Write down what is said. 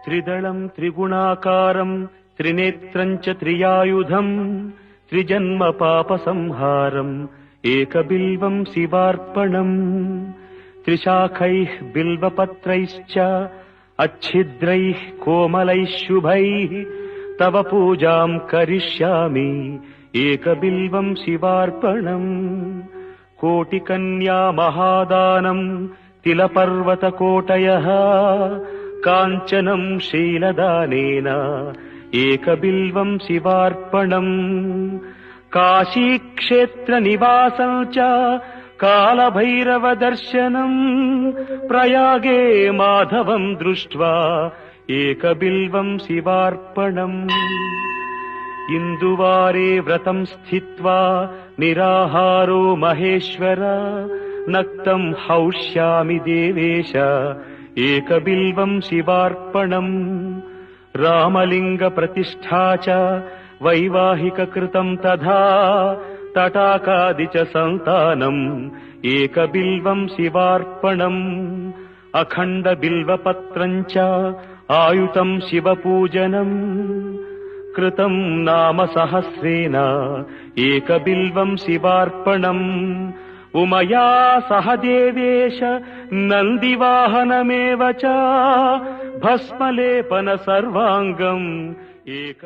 त्रिदलं त्रिगुणाकारं त्रिनेत्रं च त्रियायुधं त्रिजन्म पापसंहारम् एकबिल्वं शिवार्पणम् त्रिशाखैः बिल्वपत्रैश्च अच्छिद्रैः कोमलैः शुभैः तव पूजां करिष्यामि एकबिल्वं शिवार्पणम् कोटिकन्या महादानं तिलपर्वतकोटयः काञ्चनं शीलदानेन एकबिल्वं शिवार्पणम् काशीक्षेत्रनिवासं च कालभैरवदर्शनम् प्रयागे माधवं दृष्ट्वा एकबिल्वं शिवार्पणम् इन्दुवारे व्रतं स्थित्वा निराहारो महेश्वर नक्तं हौष्यामि देवेश एकबिल्वं शिवार्पणम् रामलिङ्गप्रतिष्ठा च वैवाहिककृतं तथा तटाकादि च सन्तानम् एकबिल्वं शिवार्पणम् अखण्डबिल्वपत्रं च आयुतं शिवपूजनम् कृतं नाम सहस्रेण एकबिल्वं शिवार्पणम् उमया सह देवेश नन्दिवाहनमेव च भस्मलेपन सर्वाङ्गम् एक